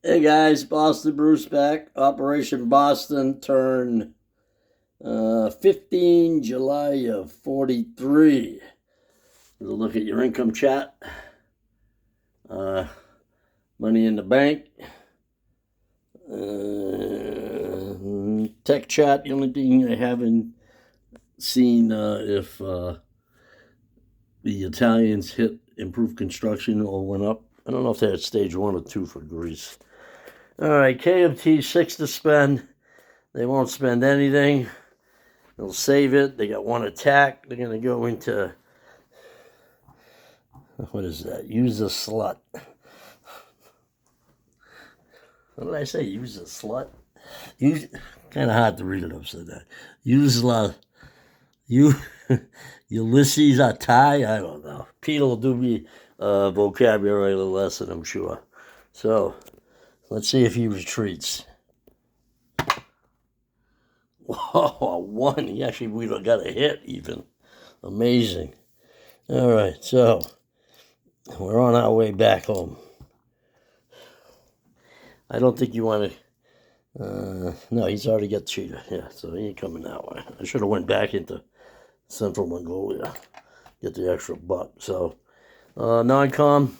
Hey guys, Boston Bruce back. Operation Boston turn 15 July of 43. A look at your income chat. Uh, money in the bank. Tech chat. The only thing I haven't seen if the Italians hit improved construction or went up. I don't know if they had stage 1 or 2 for Greece. All right, KMT 6 to spend. They won't spend anything. They'll save it. They got one attack. They're going to go into, what is that? Use a slut. What did I say? Use a slut? Use, kind of hard to read it upside down. Use la, you, Ulysses Attai? I don't know. Peter will do me a vocabulary lesson, I'm sure. So, let's see if he retreats. Whoa, one. He actually, we got a hit even. Amazing. All right, so we're on our way back home. I don't think you want to. No, he's already got cheetah. Yeah, so he ain't coming that way. I should have went back into Central Mongolia, get the extra buck. So, non-com,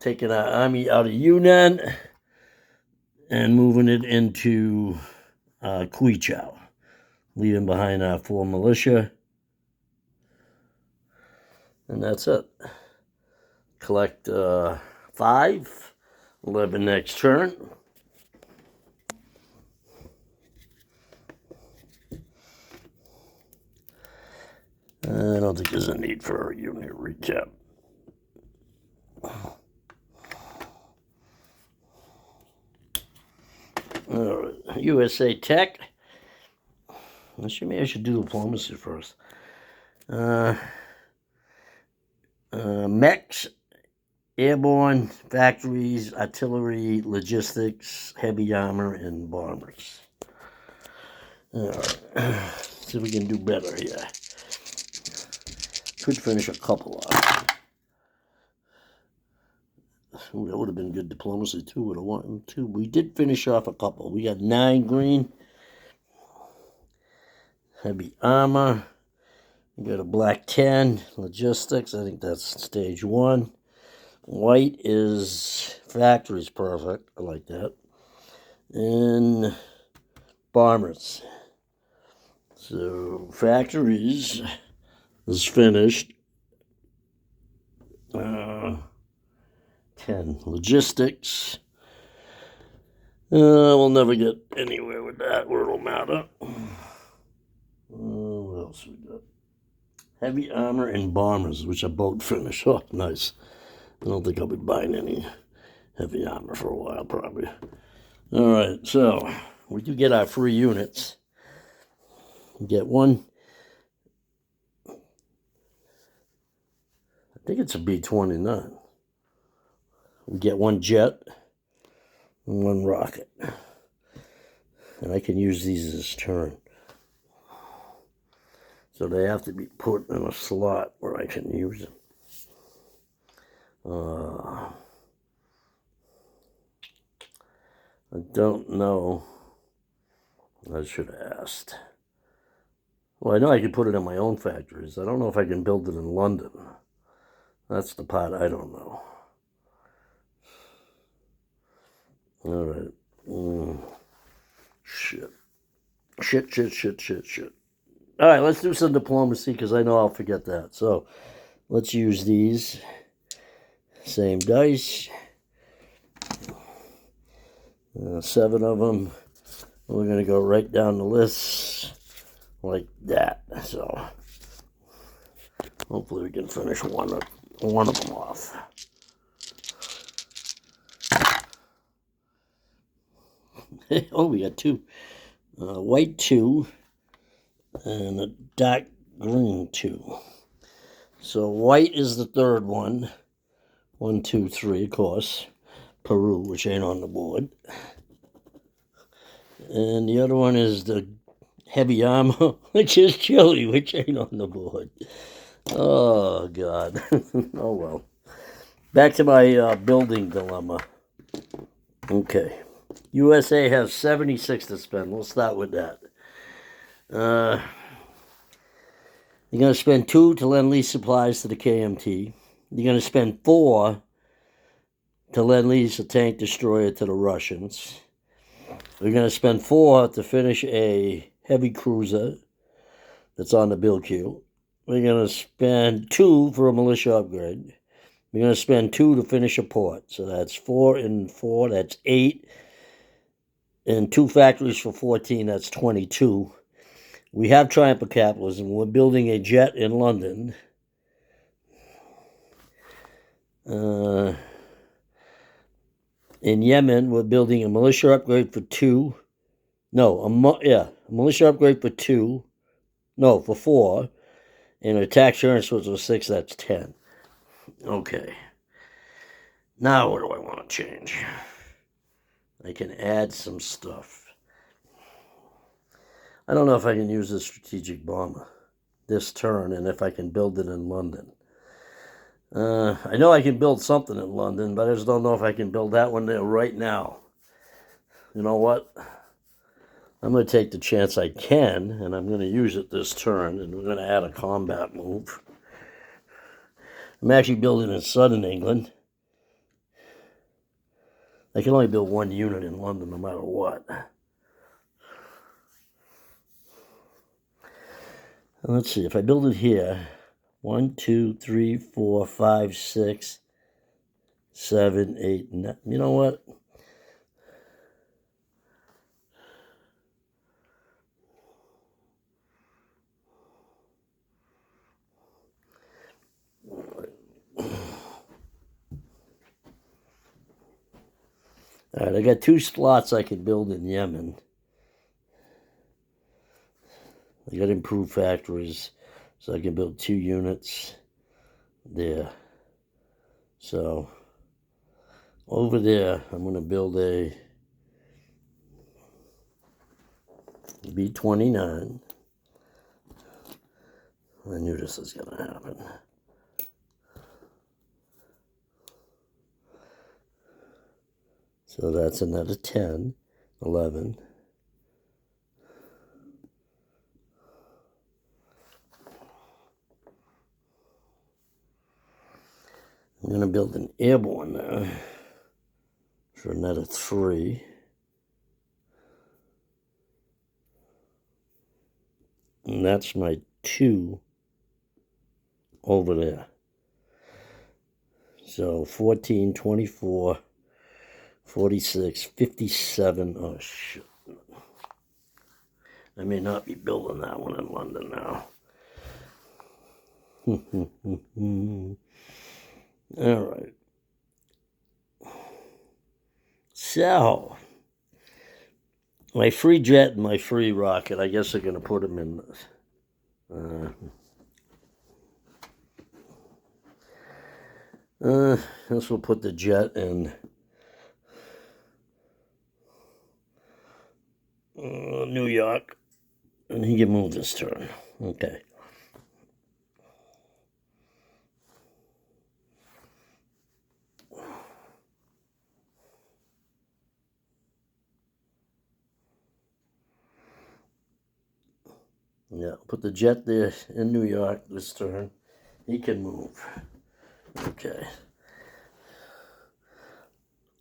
taking our army out of Yunnan and moving it into Kuichao, leaving behind our 4 militia. And that's it. Collect 5, 11 next turn. I don't think there's a need for a unit recap. All right, USA Tech. Maybe I should do diplomacy first. Mechs, airborne, factories, artillery, logistics, heavy armor, and bombers. All right, see if we can do better here. Could finish a couple off. Ooh, that would have been good diplomacy too. Would have wanted to. We did finish off a couple. We got 9 green. Heavy armor. We got a black 10. Logistics. I think that's stage 1. White is factories. Perfect. I like that. And bombers. So factories is finished. 10. Logistics. We'll never get anywhere with that where it'll matter. What else we got? Heavy armor and bombers, which are both finished. Oh, nice. I don't think I'll be buying any heavy armor for a while, probably. All right, so we do get our free units. We get one. I think it's a B-29. We get 1 jet and 1 rocket. And I can use these as turn. So they have to be put in a slot where I can use them. I don't know. I should have asked. Well, I know I can put it in my own factories. I don't know if I can build it in London. That's the part I don't know. All right. Shit. All right, let's do some diplomacy because I know I'll forget that. So let's use these. Same dice. 7 of them. We're going to go right down the list like that. So hopefully we can finish one of them off. Oh, we got 2. White 2 and a dark green 2. So white is the third one. 1, 2, 3, of course. Peru, which ain't on the board. And the other one is the heavy armor, which is Chile, which ain't on the board. Oh, God. Oh, well. Back to my building dilemma. Okay. USA has 76 to spend. We'll start with that. You're going to spend 2 to lend lease supplies to the KMT. You're going to spend 4 to lend lease a tank destroyer to the Russians. We're going to spend 4 to finish a heavy cruiser that's on the bill queue. We're going to spend 2 for a militia upgrade. We're going to spend 2 to finish a port. So that's 4 and 4, that's 8. And 2 factories for 14, that's 22. We have Triumph of Capitalism. We're building a jet in London. In Yemen, we're building a militia upgrade for 2. No, a militia upgrade for 2. No, for 4. And attack insurance was for 6, that's 10. Okay. Now what do I want to change? I can add some stuff. I don't know if I can use a strategic bomber this turn and if I can build it in London. I know I can build something in London, but I just don't know if I can build that one there right now. You know what? I'm going to take the chance I can, and I'm going to use it this turn, and we're going to add a combat move. I'm actually building in southern England. I can only build 1 unit in London no matter what. And let's see, if I build it here, 1, 2, 3, 4, 5, 6, 7, 8, 9. You know what? All right, I got 2 slots I can build in Yemen. I got improved factories, so I can build 2 units there. So over there, I'm going to build a B-29. I knew this was going to happen. So that's another 10, 11. I'm going to build an airborne now for another 3. And that's my 2 over there. So 14, 24, 46, 57. Oh, shit. I may not be building that one in London now. All right. So, my free jet and my free rocket, I guess they're going to put them in this will put the jet in New York, and he can move this turn. Okay. Yeah, put the jet there in New York this turn. He can move. Okay.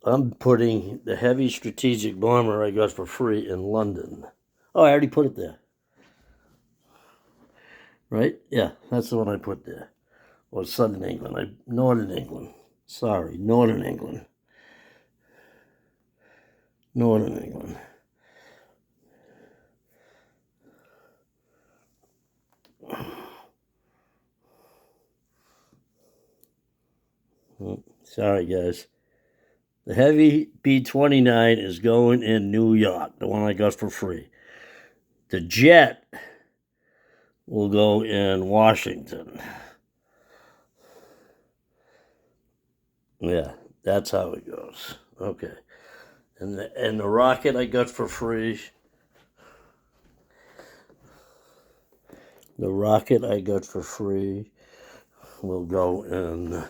I'm putting the heavy strategic bomber I got for free in London. Oh, I already put it there. Right? Yeah, that's the one I put there. Or southern England. Northern England. Sorry, Northern England. Northern England. Sorry, guys. The heavy B-29 is going in New York, the one I got for free. The jet will go in Washington. Yeah, that's how it goes. Okay. And the rocket I got for free. The rocket I got for free will go in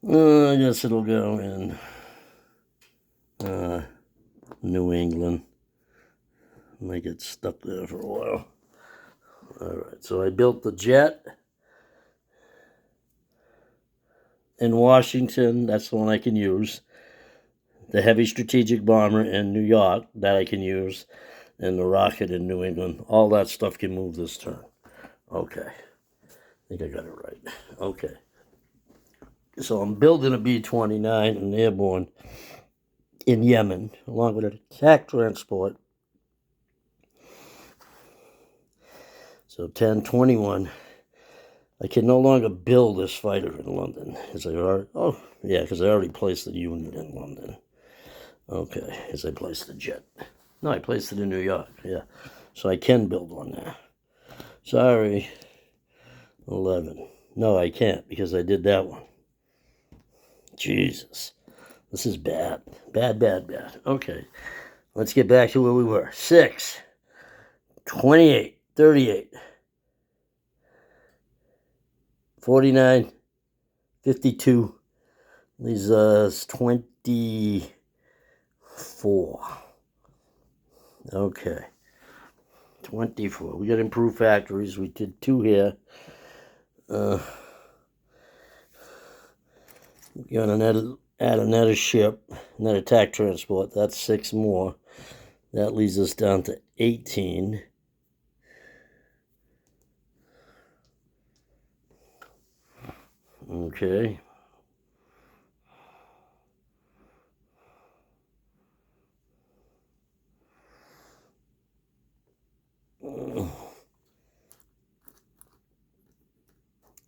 I guess it'll go in New England. Might get stuck there for a while. Alright, so I built the jet in Washington. That's the one I can use. The heavy strategic bomber in New York that I can use. And the rocket in New England. All that stuff can move this turn. Okay. I think I got it right. Okay. So I'm building a B-29, an airborne, in Yemen, along with an attack transport. So 1021. I can no longer build this fighter in London. Because I already placed the unit in London. Okay, as I placed the jet. No, I placed it in New York, yeah. So I can build one there. Sorry. 11. No, I can't because I did that one. Jesus. This is bad. Bad. Okay. Let's get back to where we were. 6, 28, 38, 49, 52. These 24. Okay. 24. We got improved factories. We did 2 here. We're gonna add another ship, another attack transport. That's 6 more. That leads us down to 18. Okay.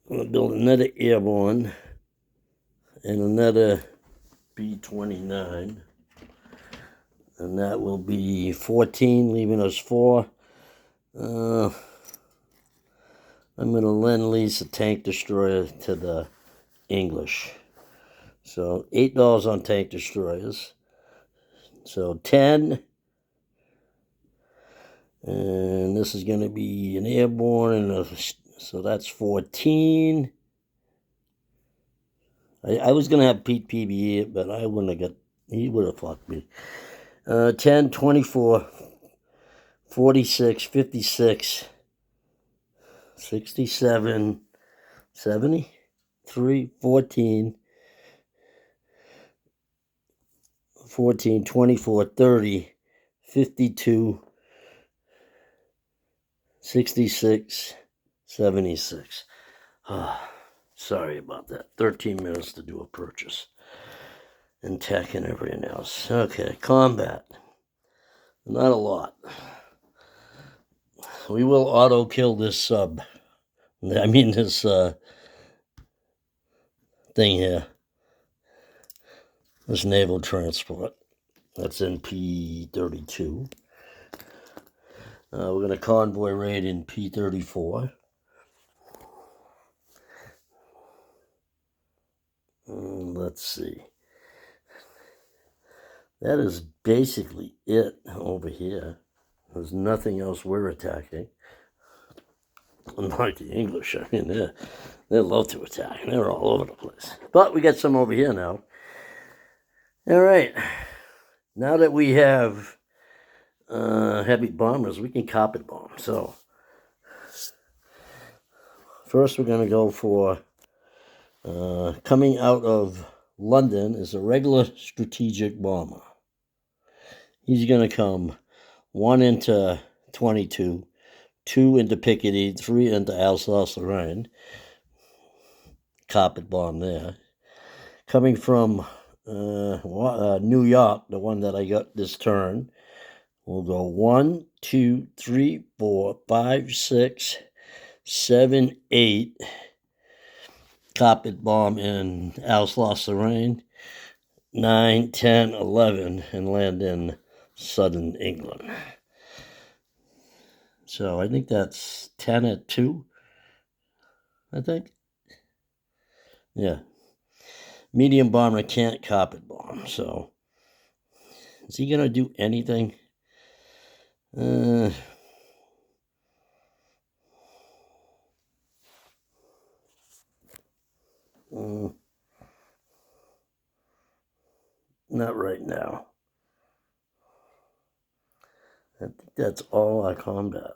I'm going to build another airborne and another B-29. And that will be 14, leaving us 4. I'm going to lend lease a tank destroyer to the English. So $8 on tank destroyers. So 10. And this is going to be an airborne, so that's 14. I was going to have Pete PBE, but I wouldn't have he would have fucked me. 10, 24, 46, 56, 67, 73, 14, 24, 30, 52, 66, 76. Sorry about that. 13 minutes to do a purchase. And tech and everything else. Okay, combat. Not a lot. We will auto kill this sub. I mean this thing here. This naval transport. That's in P-32. We're going to convoy raid in P-34. Let's see. That is basically it over here. There's nothing else we're attacking. Unlike the English, I mean, they love to attack. They're all over the place. But we got some over here now. All right. Now that we have heavy bombers, we can carpet bomb. So first we're going to go for coming out of London is a regular strategic bomber. He's going to come 1 into 22, 2 into Picardy, 3 into Alsace-Lorraine. Carpet bomb there. Coming from New York, the one that I got this turn, we'll go 1, 2, 3, 4, 5, 6, 7, 8. Carpet bomb in Alsace-Lorraine. 9, 10, 11, and land in southern England. So I think that's 10 at 2, I think. Yeah. Medium bomber can't carpet bomb, so is he going to do anything? that right now. I think that's all our combat.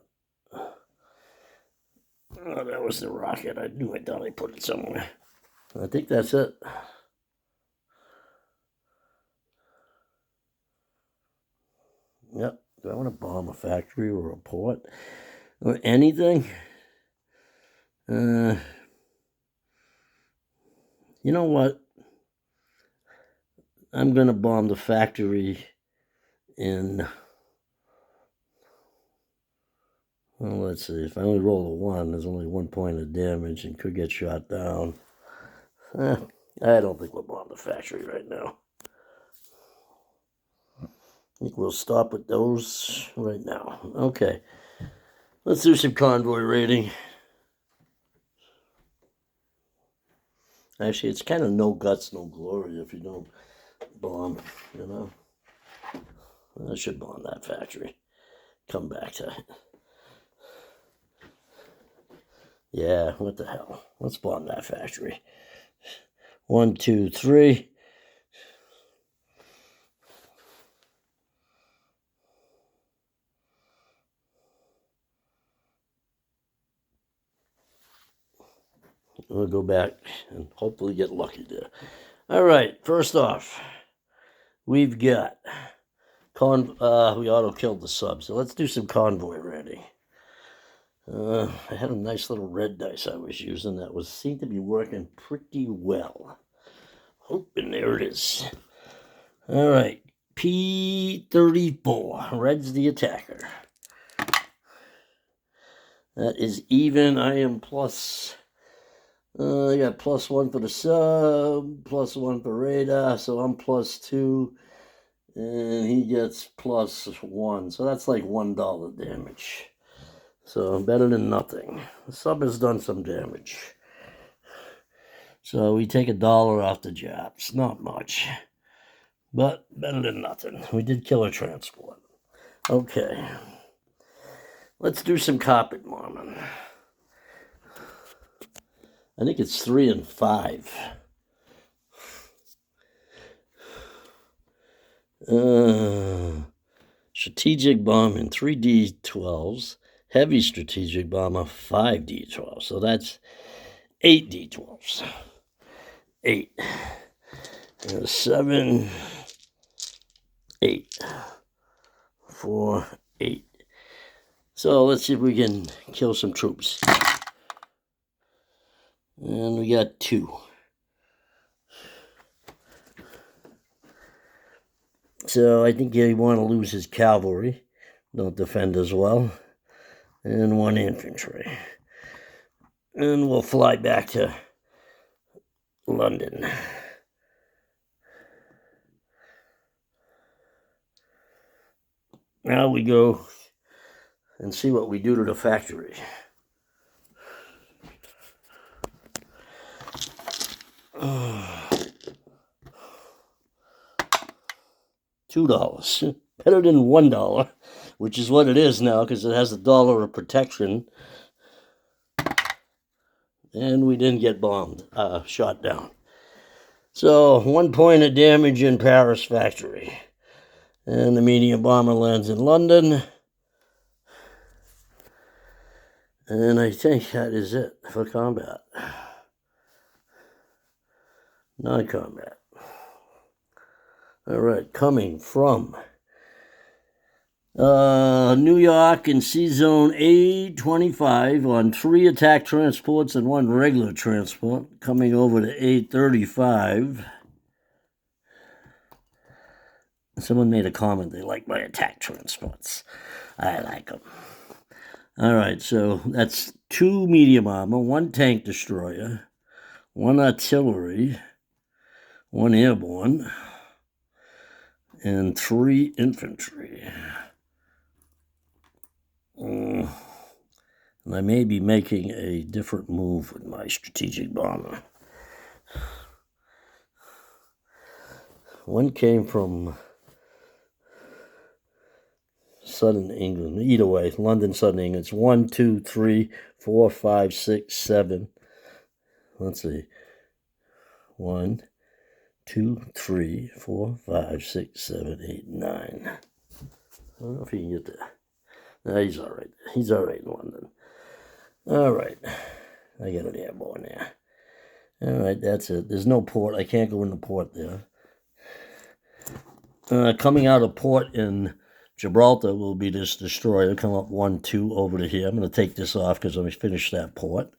Oh, that was the rocket. I thought I put it somewhere. I think that's it. Yep. Do I want to bomb a factory or a port or anything? You know what? I'm going to bomb the factory in... Well, let's see. If I only roll a 1, there's only 1 point of damage and could get shot down. I don't think we'll bomb the factory right now. I think we'll stop with those right now. Okay. Let's do some convoy raiding. Actually, it's kind of no guts, no glory if you don't bomb, you know. I should bomb that factory. Come back to it. Yeah, what the hell? Let's bomb that factory. 1, 2, 3. We'll go back and hopefully get lucky there. All right, first off, we've got we auto-killed the sub, so let's do some convoy raiding. I had a nice little red dice I was using that seemed to be working pretty well. And there it is. All right, P34. Red's the attacker. That is even. I am plus. I got +1 for the sub, +1 for radar, so I'm +2. And he gets +1. So that's like $1 damage. So better than nothing. The sub has done some damage. So we take $1 off the Japs. Not much. But better than nothing. We did kill a transport. Okay. Let's do some carpet bombing. I think it's 3 and 5. Strategic bombing, 3 D12s. Heavy strategic bomber, 5 D12s. So that's 8 D12s. 8. 7, 8. 4, 8. So let's see if we can kill some troops. And we got 2. So I think you want to lose his cavalry. Don't defend as well. And 1 infantry. And we'll fly back to London. Now we go and see what we do to the factory. $2. Better than $1, which is what it is now because it has $1 of protection. And we didn't get bombed, shot down. So 1 point of damage in Paris factory. And the medium bomber lands in London. And I think that is it for combat. Non-combat. All right, coming from New York in C-Zone A25 on 3 attack transports and 1 regular transport. Coming over to A35. Someone made a comment, they like my attack transports. I like them. All right, so that's 2 medium armor, 1 tank destroyer, 1 artillery, 1 airborne, and 3 infantry. And I may be making a different move with my strategic bomber. 1 came from Southern England. Either way, London, Southern England. It's 1, 2, 3, 4, 5, 6, 7. Let's see. 1, 2, 3, 4, 5, 6, 7, 8, 9. I don't know if he can get there. No, he's all right. He's all right in London. All right. I got an airborne there. All right, that's it. There's no port. I can't go in the port there. Coming out of port in Gibraltar will be this destroyer. Come up 1, 2 over to here. I'm going to take this off because I finished that port.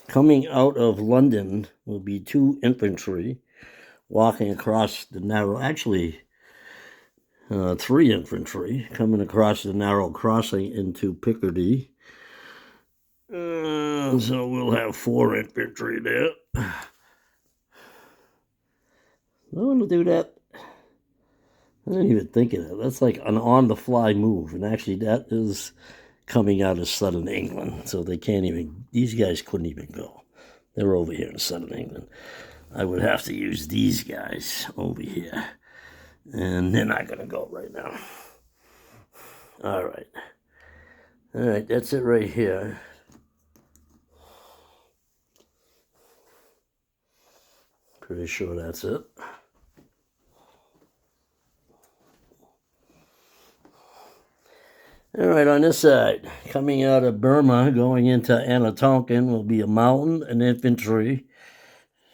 Coming out of London will be 2 infantry walking across the narrow, actually 3 infantry coming across the narrow crossing into Picardy. So we'll have 4 infantry there. I want to do that. I didn't even think of that. That's like an on-the-fly move. And actually, that is coming out of southern England. So they can't even, these guys couldn't even go. They're over here in southern England. I would have to use these guys over here. And they're not going to go right now. All right. All right, that's it right here. Pretty sure that's it. All right, on this side, coming out of Burma, going into Anatonkin will be a mountain, an infantry,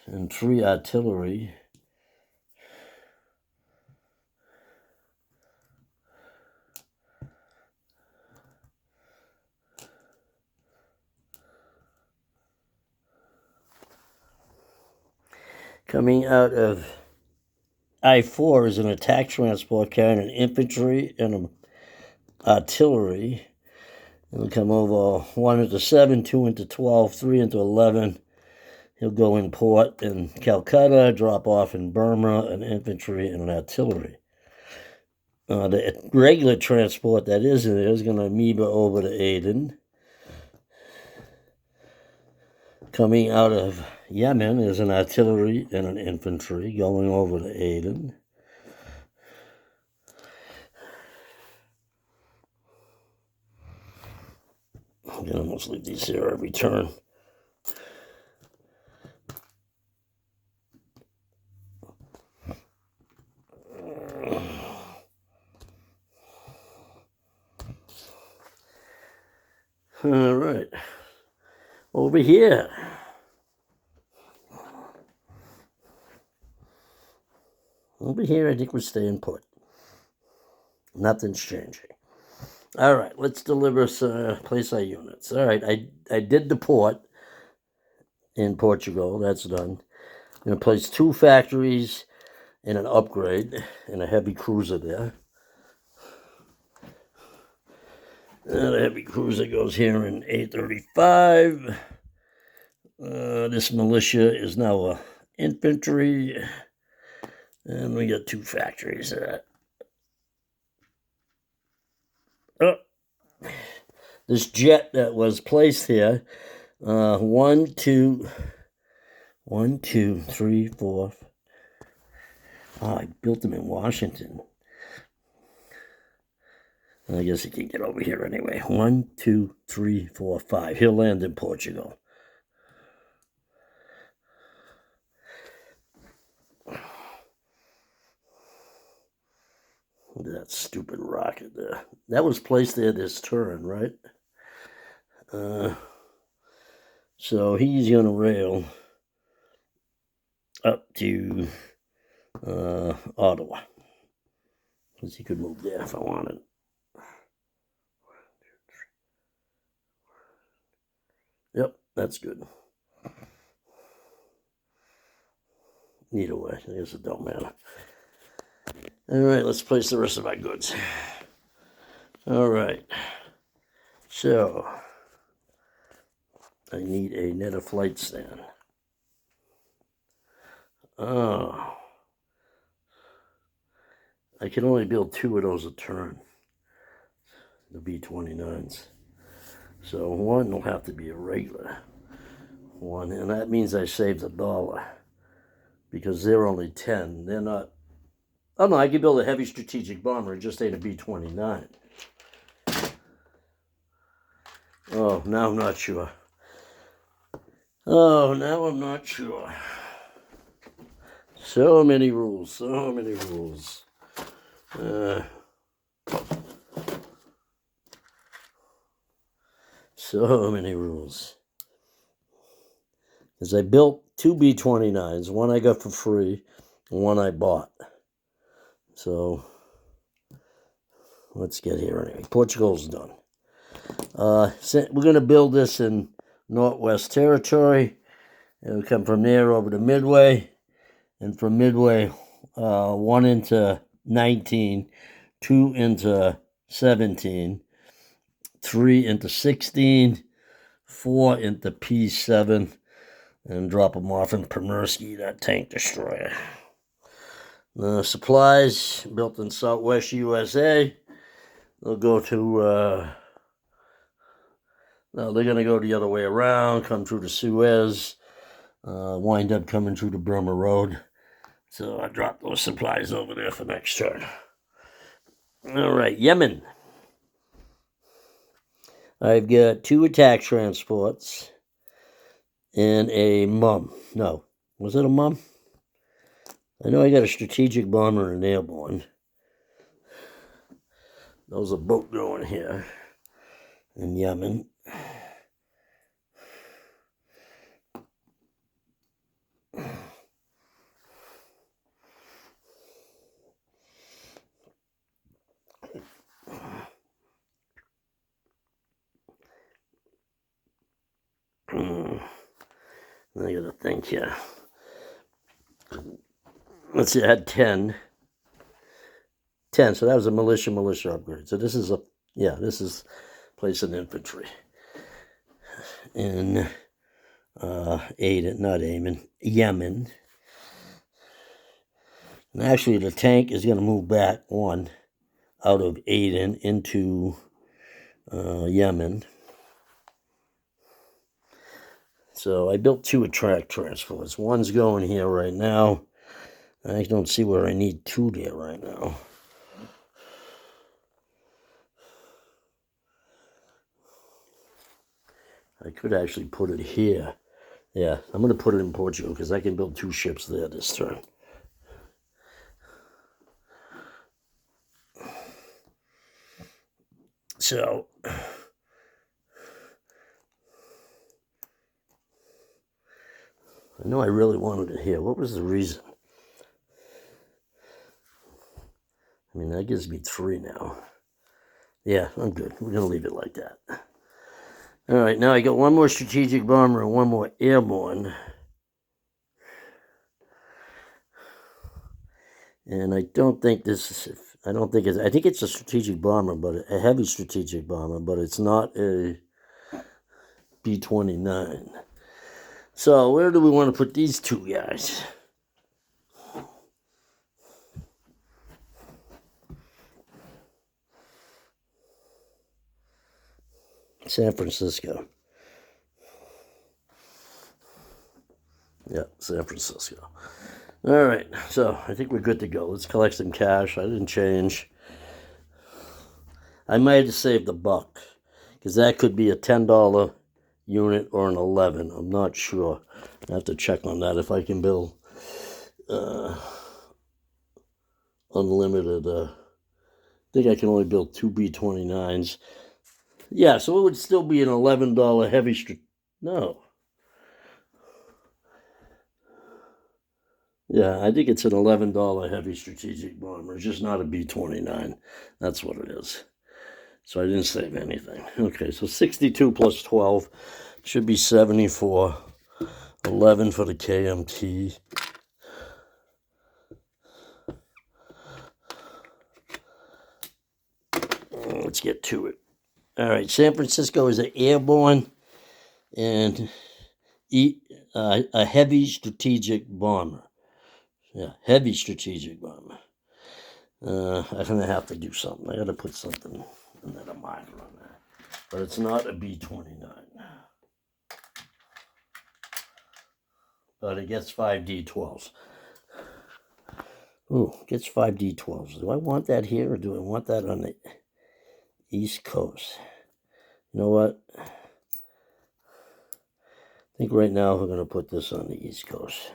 and 3 artillery. Coming out of I-4 is an attack transport carrying an infantry and an artillery. It'll come over 1 into 7, 2 into 12, 3 into 11. He'll go in port in Calcutta, drop off in Burma, an infantry and an artillery. The regular transport that is in there is going to amoeba over to Aden. Coming out of Yemen is an artillery and an infantry going over to Aden. I'm going to almost leave these here every turn. All right. Over here. Over here, I think we're staying put. Nothing's changing. All right, let's deliver, place our units. All right, I did the port in Portugal. That's done. I'm going to place 2 factories and an upgrade and a heavy cruiser there. And the heavy cruiser goes here in 835. This militia is now a infantry. And we got 2 factories there. Oh, this jet that was placed here, 1, 2, 3, 4. Oh, I built them in Washington. I guess he can get over here anyway. 1, 2, 3, 4, 5. He'll land in Portugal. That stupid rocket there. That was placed there this turn, right? So he's going to rail up to Ottawa. Because he could move there if I wanted. Yep, that's good. Either way, I guess it don't matter. All right, let's place the rest of our goods. All right. So, I need a net flight stand. Oh. I can only build 2 of those a turn. The B-29s. So one will have to be a regular one, and that means I saved $1 because they're only 10. They're not. Oh no, I could build a heavy strategic bomber. It just ain't a B-29. Oh, now I'm not sure. Oh, now I'm not sure. So many rules, so many rules. So many rules. Because I built two B-29s. One I got for free, and one I bought. So, let's get here anyway. Portugal's done. We're going to build this in Northwest Territory. It'll come from there over to Midway. And from Midway, 1 into 19, 2 into 17, 3 into 16, 4 into P7, and drop them off in Pomorsky, that tank destroyer. The supplies built in Southwest USA. They'll go to, no, they're going to go the other way around, come through the Suez, wind up coming through the Burma Road. So I dropped those supplies over there for next turn. All right, Yemen. I've got 2 attack transports and a MUM. No, was it a MUM? I know I got a strategic bomber and an airborne. There's a boat going here in Yemen. I gotta think here. Let's see, I had 10. 10, so that was a militia upgrade. So this is this is place in infantry. In Yemen. And actually the tank is gonna move back one out of Aden into Yemen. So I built 2 attack transports. One's going here right now. I don't see where I need 2 there right now. I could actually put it here. Yeah, I'm going to put it in Portugal because I can build 2 ships there this turn. So, I know I really wanted it here. What was the reason? I mean, that gives me 3 now. Yeah, I'm good. We're going to leave it like that. All right, now I got 1 more strategic bomber and 1 more airborne. And I don't think this is, I think it's a strategic bomber, but a heavy strategic bomber, but it's not a B-29. So where do we want to put these 2 guys? San Francisco. Yeah, San Francisco. All right, so I think we're good to go. Let's collect some cash. I didn't change. I might have saved $1 because that could be a $10 unit or an 11. I'm not sure. I have to check on that if I can build unlimited. I think I can only build 2 B-29s. Yeah, so it would still be an $11 heavy no. Yeah, I think it's an $11 heavy strategic bomber. It's just not a B-29. That's what it is. So I didn't save anything. Okay, so 62 plus 12 should be 74. 11 for the KMT. Let's get to it. All right, San Francisco is an airborne and a heavy strategic bomber. Yeah, heavy strategic bomber. I'm going to have to do something. I got to put something, another marker on that. but it's not a B-29. But it gets 5 D12s. Ooh, gets 5 D12s. Do I want that here or do I want that on the East Coast? You know what? I think right now we're going to put this on the East Coast.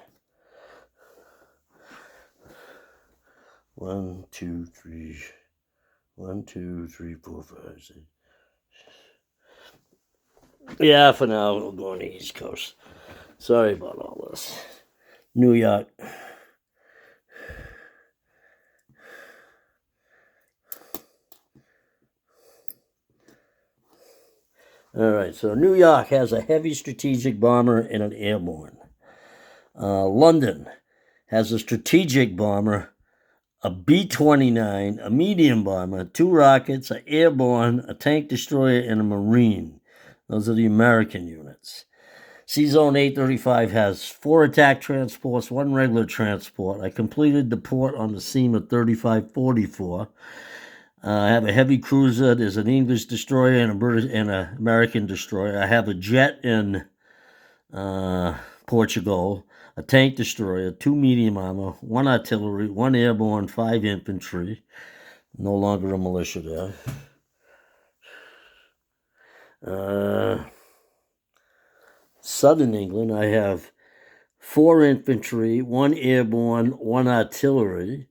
1, 2, 3. 1, 2, 3, 4, 5, 6. Yeah, for now we'll go on the East Coast. Sorry about all this. New York. All right, so New York has a heavy strategic bomber and an airborne. London has a strategic bomber, a B-29, a medium bomber, 2 rockets, an airborne, a tank destroyer, and a marine. Those are the American units. C-Zone 835 has 4 attack transports, 1 regular transport. I completed the port on the seam of 3544. I have a heavy cruiser. There's an English destroyer and a British and an American destroyer. I have a jet in Portugal, a tank destroyer, 2 medium armor, 1 artillery, 1 airborne, 5 infantry. No longer a militia there. Southern England, I have 4 infantry, 1 airborne, 1 artillery.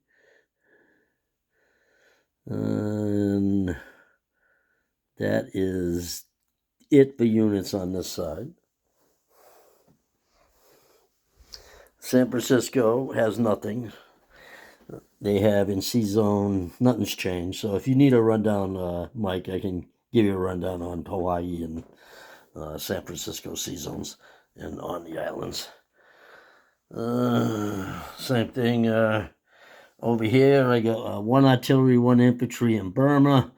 And that is it for units on this side. San Francisco has nothing. They have in C-Zone, nothing's changed. So if you need a rundown, Mike, I can give you a rundown on Hawaii and San Francisco C-Zones and on the islands. Same thing over here. I got 1 artillery, 1 infantry in Burma,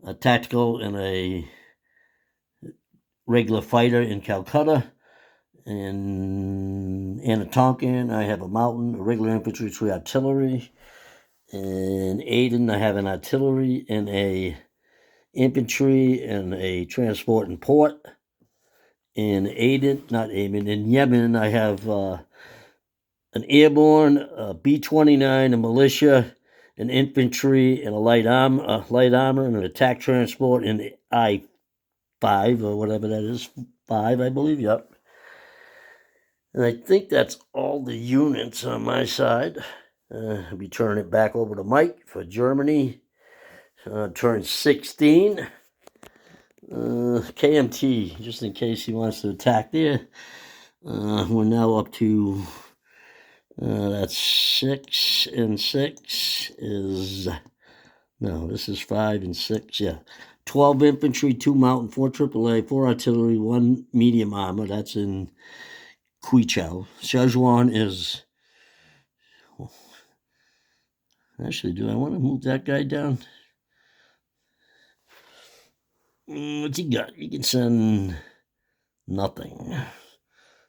a tactical and a regular fighter in Calcutta. In Tonkin, I have a mountain, a regular infantry, 3 artillery. In Aden, I have an artillery and a infantry and a transport and port. In in Yemen, I have an airborne, a B-29, a militia, an infantry, and a light armor, and an attack transport in the I-5 or whatever that is, 5, I believe. Yep. And I think that's all the units on my side. I'll be turning it back over to Mike for Germany. Turn 16. KMT, just in case he wants to attack there. We're now up to, that's 6 and 6 is, no, this is 5 and 6, yeah. 12 infantry, 2 mountain, 4 AAA, 4 artillery, 1 medium armor. That's in Kwichau. Szechuan is, actually, do I want to move that guy down? What's he got? He can send nothing.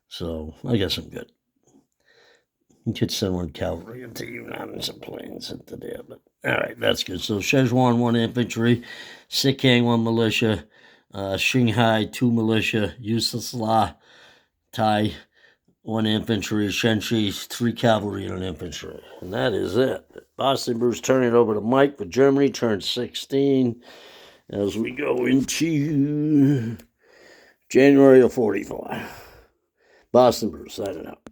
So I guess I'm good. You could send 1 cavalry into Yunnan and some planes into there, but all right, that's good. So Szechuan 1 infantry, Sikang 1 militia, Shanghai 2 militia, Yusasla Tai 1 infantry, Shenchi 3 cavalry and an infantry, and that is it. Boston Bruce turning it over to Mike for Germany, turn 16, as we go into January of 44. Boston Bruce signing out.